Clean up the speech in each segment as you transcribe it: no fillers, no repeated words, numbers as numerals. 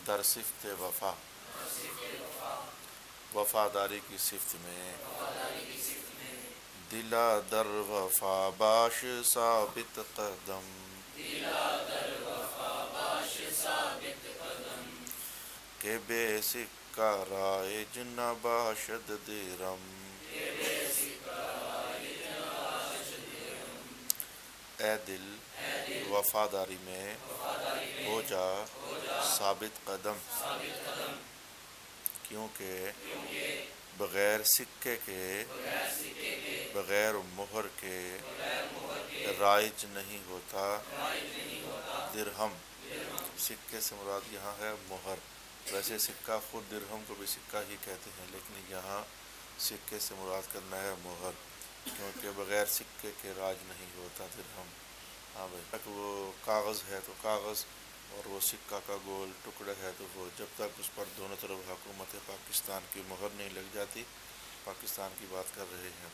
در صفت وفا، وفاداری کی صفت میں دلا در وفا باش ثابت قدم، کہ بے سکہ رائج نہ باشد درم، اے دل وفاداری میں ہو جا ثابت قدم، کیونکہ بغیر سکے کے بغیر مہر کے رائج نہیں ہوتا درہم۔ سکے سے مراد یہاں ہے مہر، ویسے سکہ خود درہم کو بھی سکہ ہی کہتے ہیں، لیکن یہاں سکے سے مراد کرنا ہے مہر، کیونکہ بغیر سکے کے راج نہیں ہوتا درہم۔ ہاں بھائی، تک وہ کاغذ ہے تو کاغذ، اور وہ سکہ کا گول ٹکڑا ہے تو وہ جب تک اس پر دونوں طرف حکومت پاکستان کی مہر نہیں لگ جاتی، پاکستان کی بات کر رہے ہیں،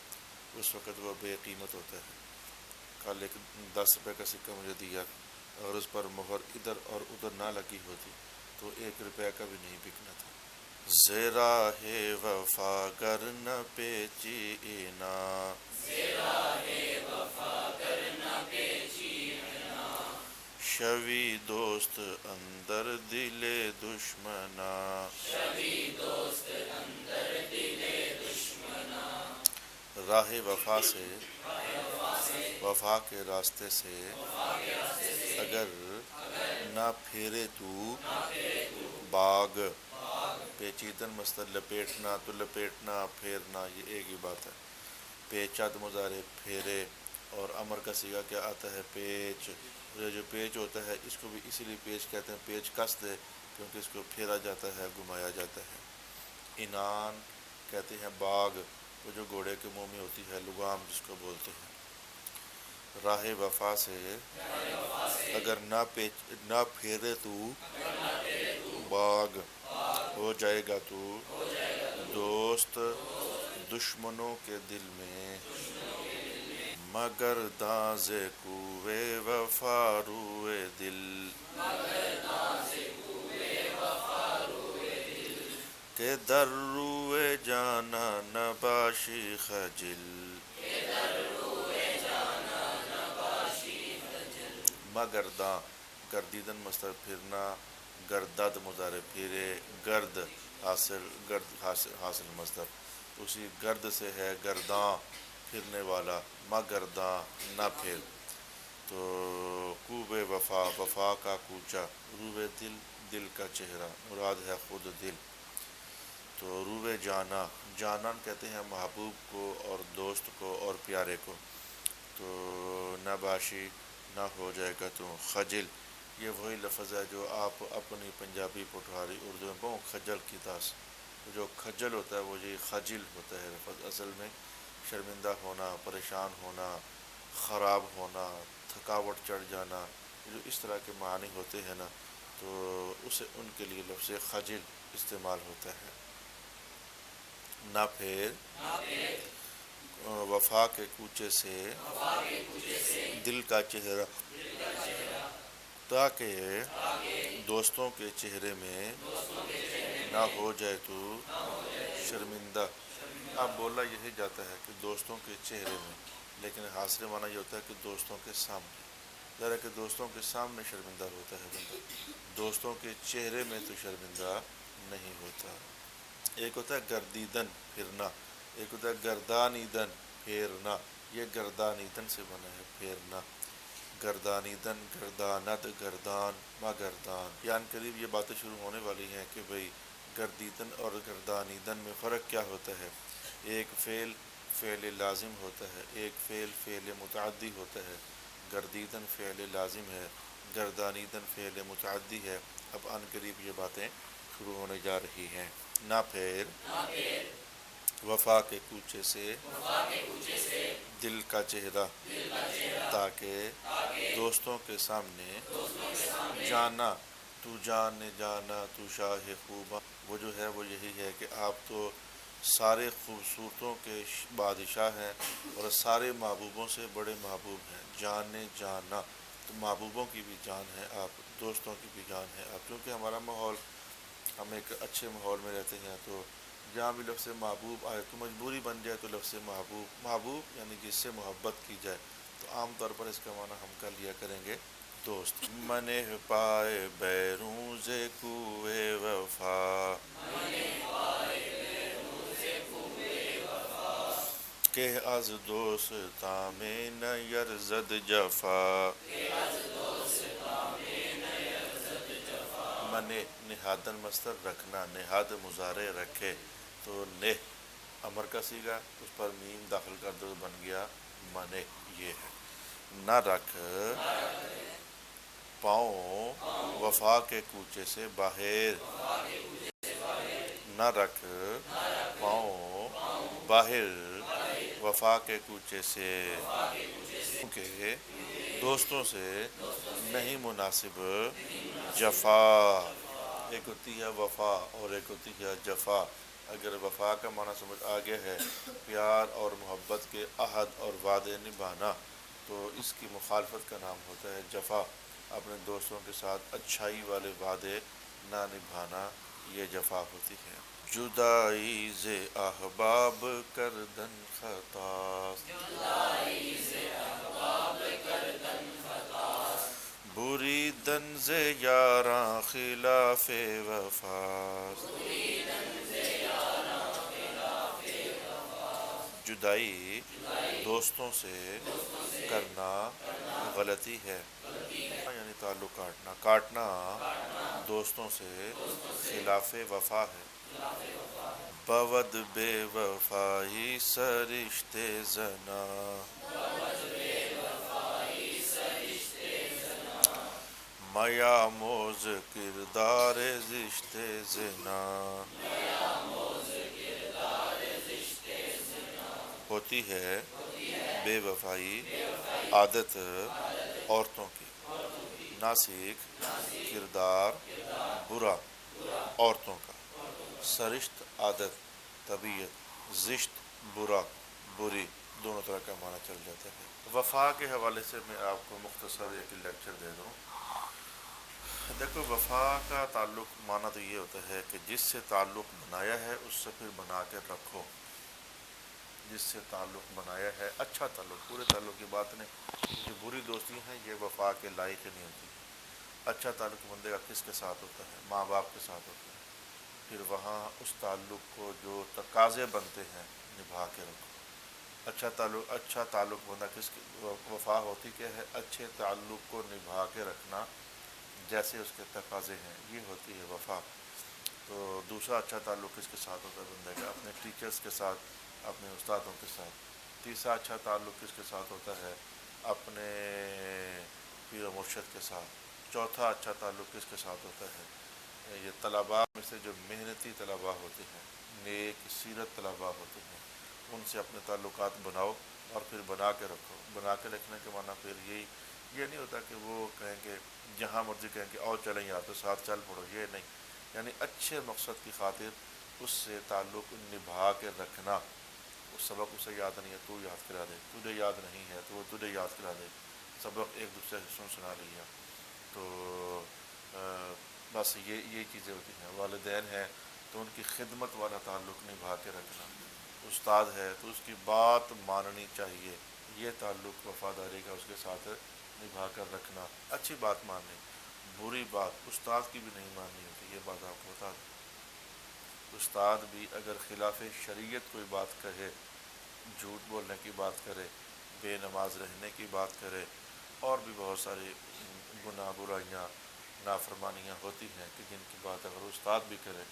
اس وقت وہ بے قیمت ہوتا ہے۔ کل ایک 10 روپے کا سکہ مجھے دیا، اور اس پر مہر ادھر اور ادھر نہ لگی ہوتی تو 1 روپے کا بھی نہیں بکنا تھا۔ زراہ وفا گر نہ پیچینا، شوی دوست اندر دل دشمنا، راہ وفا سے، وفا کے راستے سے اگر نہ پھیرے تو باغ، پیچیدن مصدر لپیٹنا، تو لپیٹنا پھیرنا یہ ایک ہی بات ہے۔ پیچد مضارع پھیرے، اور امر کا صیغہ کیا آتا ہے؟ پیچ۔ یہ جو پیچ ہوتا ہے اس کو بھی اسی لیے پیچ کہتے ہیں، پیچ کس دے، کیونکہ اس کو پھیرا جاتا ہے، گھمایا جاتا ہے۔ انان کہتے ہیں باغ، وہ جو گھوڑے کے منہ میں ہوتی ہے، لگام جس کو بولتے ہیں۔ راہ وفا سے اگر نہ پھیرے تو باغ، ہو جائے گا تو دوست دشمنوں کے دل میں، مگر داز کوے وفا روئے دل، کہ در روئے جانا نباشی خجل، مگر داں گردیدن مصدر پھرنا، گردد مضارع پھرے، گرد حاصل مصدر، اسی گرد سے ہے گرداں پھرنے والا، مگرداں نہ پھر، تو کوب وفا، وفا کا کوچہ، روئے دل، دل کا چہرہ، مراد ہے خود دل۔ تو روئے جانا، جانان کہتے ہیں محبوب کو اور دوست کو اور پیارے کو۔ تو نباشی نہ ہو جائے گا تو خجل، یہ وہی لفظ ہے جو آپ اپنی پنجابی پٹھاری اردو میں بہت خجل کی داس، جو خجل ہوتا ہے وہ یہ خجل ہوتا ہے لفظ، اصل میں شرمندہ ہونا، پریشان ہونا، خراب ہونا، تھکاوٹ چڑھ جانا، جو اس طرح کے معنی ہوتے ہیں نا، تو اسے ان کے لیے لفظ خجل استعمال ہوتا ہے۔ نہ پھر وفا کے کوچے سے دل کا چہرہ، تاکہ دوستوں کے چہرے میں نہ ہو جائے تو شرمندہ۔ اب بولا یہی جاتا ہے کہ دوستوں کے چہرے میں، لیکن حاصل معنی یہ ہوتا ہے کہ دوستوں کے سامنے، ذرا کہ دوستوں کے سامنے شرمندہ ہوتا ہے بندہ، دوستوں کے چہرے میں تو شرمندہ نہیں ہوتا۔ ایک ہوتا ہے گردیدن پھرنا، ایک ہوتا ہے گردانیدن پھیرنا، یہ گردانیدن سے بنا ہے پھیرنا، گردانیدن، گرداند، گردان، گردان، یعنی قریب یہ باتیں شروع ہونے والی ہیں کہ بھئی گردیدن اور گردانیدن میں فرق کیا ہوتا ہے۔ ایک فعل فعل لازم ہوتا ہے، ایک فعل فعل متعدی ہوتا ہے۔ گردیدن فعل لازم ہے، گردانیدن فعل متعدی ہے۔ اب عن قریب یہ باتیں شروع ہونے جا رہی ہیں۔ نہ پھر وفا کے کوچے سے دل کا چہرہ، تاکہ دوستوں کے سامنے جانا، تو جان جانا تو شاہ خوباں، وہ جو ہے وہ یہی ہے کہ آپ تو سارے خوبصورتوں کے بادشاہ ہیں اور سارے محبوبوں سے بڑے محبوب ہیں۔ جان جانا، تو محبوبوں کی بھی جان ہے آپ، دوستوں کی بھی جان ہے آپ، کیونکہ ہمارا ماحول ہم ایک اچھے ماحول میں رہتے ہیں تو جہاں بھی لفظ محبوب آئے تو مجبوری بن جائے تو لفظ محبوب یعنی جس سے محبت کی جائے، تو عام طور پر اس کا معنی ہم کر لیا کریں گے دوست۔ منہ پائے بیروز کوئے وفا، کہ از دوستاں میں نہ یرزد جفا۔ منع نہادن مصدر رکھنا، نہاد مضارع رکھے تو نہ امر کا صیغہ، اس پر میم داخل کر دو بن گیا منع، یہ ہے۔ نہ رکھ پاؤں وفا کے کوچے سے باہر، نہ رکھ پاؤں باہر وفا کے کوچے سے، کیونکہ دوستوں سے نہیں مناسب جفا۔ ایک ہوتی ہے وفا اور ایک ہوتی ہے جفا۔ اگر وفا کا معنی سمجھ آگے ہے پیار اور محبت کے عہد اور وعدے نبھانا، تو اس کی مخالفت کا نام ہوتا ہے جفا۔ اپنے دوستوں کے ساتھ اچھائی والے وعدے نہ نبھانا، یہ جفا ہوتی ہے۔ جدائی ز احباب کردن خطا، بری دن ز یاراں خلاف وفا۔ جدائی دوستوں سے کرنا غلطی ہے، یعنی تعلق کاٹنا، کاٹنا دوستوں سے خلاف وفا ہے۔ بود بے وفائی سرشتے زنا، میاموز کردار زشت زنا۔ ہوتی ہے بے وفائی عادت عورتوں کی، ناسیک کردار برا عورتوں کا، سرشت عادت طبیعت، زشت برا بری، دونوں طرح کا معنی چل جاتا ہے۔ وفا کے حوالے سے میں آپ کو مختصر ایک لیکچر دے دوں۔ دیکھو وفا کا تعلق معنی تو یہ ہوتا ہے کہ جس سے تعلق بنایا ہے اس سے پھر بنا کے رکھو، جس سے تعلق بنایا ہے اچھا تعلق، پورے تعلق کی بات نہیں، جو بری دوستی ہیں یہ وفا کے لائق نہیں ہوتی۔ اچھا تعلق بندے کا کس کے ساتھ ہوتا ہے؟ ماں باپ کے ساتھ ہوتا ہے، پھر وہاں اس تعلق کو جو تقاضے بنتے ہیں نبھا کے رکھو۔ اچھا تعلق بندہ کس کی وفا ہوتی کیا ہے؟ اچھے تعلق کو نبھا کے رکھنا جیسے اس کے تقاضے ہیں، یہ ہوتی ہے وفا۔ تو دوسرا اچھا تعلق کس کے ساتھ ہوتا ہے بندے کا؟ اپنے ٹیچرز کے ساتھ، اپنے استادوں کے ساتھ۔ تیسرا اچھا تعلق کس کے ساتھ ہوتا ہے؟ اپنے پیر و مرشد کے ساتھ۔ چوتھا اچھا تعلق کس کے ساتھ ہوتا ہے؟ یہ طلباء میں سے جو محنتی طلباء ہوتے ہیں، نیک سیرت طلباء ہوتے ہیں، ان سے اپنے تعلقات بناؤ اور پھر بنا کے رکھو۔ بنا کے رکھنے کے معنی پھر یہ نہیں ہوتا کہ وہ کہیں کہ جہاں مرضی کہیں کہ آؤ چلیں یار تو ساتھ چل پڑو، یہ نہیں، یعنی اچھے مقصد کی خاطر اس سے تعلق نبھا کے رکھنا۔ اس سبق اسے یاد نہیں ہے تو یاد کرا دے، تجھے یاد نہیں ہے تو وہ تجھے یاد کرا دے، سبق ایک دوسرے سے سنا لیا۔ تو بس یہ چیزیں ہوتی ہیں۔ والدین ہیں تو ان کی خدمت والا تعلق نبھا کے رکھنا، استاد ہے تو اس کی بات ماننی چاہیے، یہ تعلق وفاداری کا اس کے ساتھ نبھا کر رکھنا، اچھی بات ماننی، بری بات استاد کی بھی نہیں ماننی ہوتی، یہ بات آپ کو بتا دیں۔ استاد بھی اگر خلاف شریعت کوئی بات کہے، جھوٹ بولنے کی بات کرے، بے نماز رہنے کی بات کرے، اور بھی بہت ساری گناہ برائیاں نافرمانیاں ہوتی ہیں کہ جن کی بات اگر استاد بھی کرے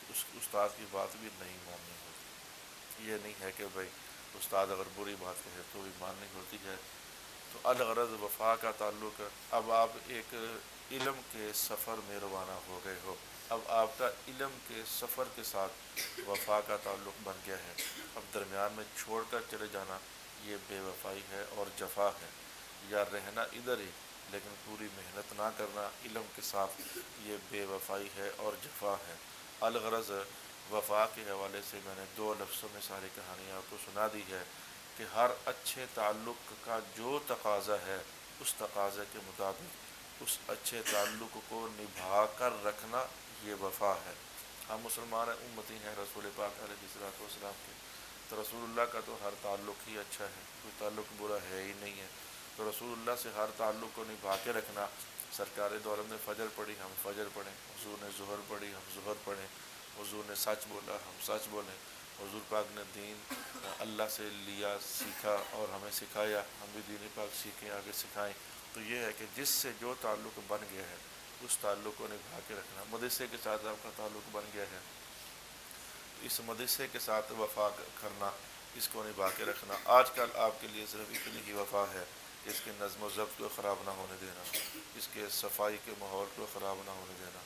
اس استاد کی بات بھی نہیں ماننی ہوتی۔ یہ نہیں ہے کہ بھائی استاد اگر بری بات کہے تو بھی ماننی ہوتی ہے۔ تو الغرض وفا کا تعلق، اب آپ ایک علم کے سفر میں روانہ ہو گئے ہو، اب آپ کا علم کے سفر کے ساتھ وفا کا تعلق بن گیا ہے، اب درمیان میں چھوڑ کر چلے جانا یہ بے وفائی ہے اور جفا ہے، یا رہنا ادھر ہی لیکن پوری محنت نہ کرنا علم کے ساتھ، یہ بے وفائی ہے اور جفا ہے۔ الغرض وفا کے حوالے سے میں نے 2 لفظوں میں ساری کہانی آپ کو سنا دی ہے کہ ہر اچھے تعلق کا جو تقاضا ہے اس تقاضے کے مطابق اس اچھے تعلق کو نبھا کر رکھنا یہ وفا ہے۔ ہم مسلمان ہیں، امتی ہیں رسول پاک علیہ الصلوۃ والسلام کے، تو رسول اللہ کا تو ہر تعلق ہی اچھا ہے، کوئی تعلق برا ہے ہی نہیں ہے۔ تو رسول اللہ سے ہر تعلق کو نبھا کے رکھنا۔ سرکار دو عالم نے فجر پڑھی، ہم فجر پڑھیں، حضور نے ظہر پڑھی، ہم ظہر پڑھیں، حضور نے سچ بولا، ہم سچ بولیں، حضور پاک نے دین اللہ سے لیا، سیکھا اور ہمیں سکھایا، ہم بھی دین پاک سیکھیں، آگے سکھائیں۔ تو یہ ہے کہ جس سے جو تعلق بن گیا ہے اس تعلق کو نبھا کے رکھنا۔ مدرسے کے ساتھ آپ کا تعلق بن گیا ہے، اس مدرسے کے ساتھ وفا کرنا، اس کو نبھا کے رکھنا۔ آج کل آپ کے لیے صرف اتنی ہی وفا ہے کہ اس کے نظم و ضبط کو خراب نہ ہونے دینا، اس کے صفائی کے ماحول کو خراب نہ ہونے دینا۔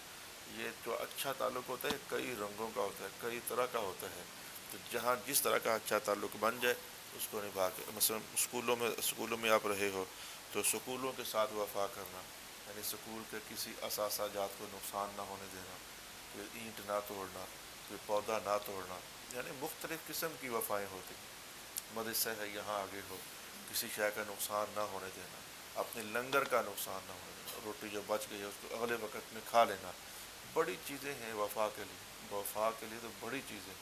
یہ جو اچھا تعلق ہوتا ہے کئی رنگوں کا ہوتا ہے، کئی طرح کا ہوتا ہے، تو جہاں جس طرح کا اچھا تعلق بن جائے اس کو نبھا کے، مثلا اسکولوں میں آپ رہے ہو تو سکولوں کے ساتھ وفا کرنا، یعنی سکول کے کسی اثاثہ جات کو نقصان نہ ہونے دینا، کوئی اینٹ نہ توڑنا، کوئی پودا نہ توڑنا، یعنی مختلف قسم کی وفائیں ہوتی ہیں۔ مدرسہ ہے یہاں آگے ہو، کسی شے کا نقصان نہ ہونے دینا، اپنے لنگر کا نقصان نہ ہونے دینا، روٹی جو بچ گئی ہے اس کو اگلے وقت میں کھا لینا، بڑی چیزیں ہیں وفا کے لیے، وفا کے لیے تو بڑی چیزیں۔